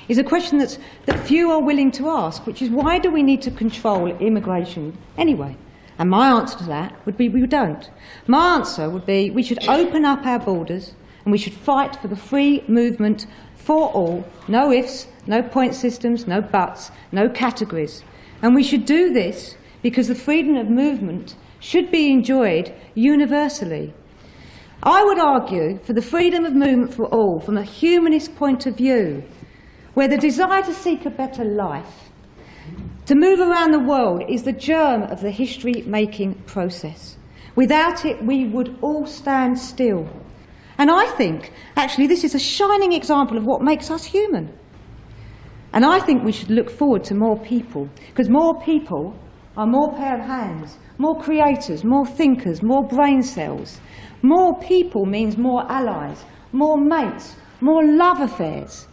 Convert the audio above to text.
is a question that few are willing to ask, which is why do we need to control immigration anyway? And my answer to that would be we don't. My answer would be we should open up our borders and we should fight for the free movement for all, no ifs, no point systems, no buts, no categories. And we should do this because the freedom of movement should be enjoyed universally. I would argue for the freedom of movement for all from a humanist point of view, where the desire to seek a better life, to move around the world, is the germ of the history-making process. Without it, we would all stand still. And I think, actually, this is a shining example of what makes us human. And I think we should look forward to more people, because more people are more pair of hands, more creators, more thinkers, more brain cells. More people means more allies, more mates, more love affairs.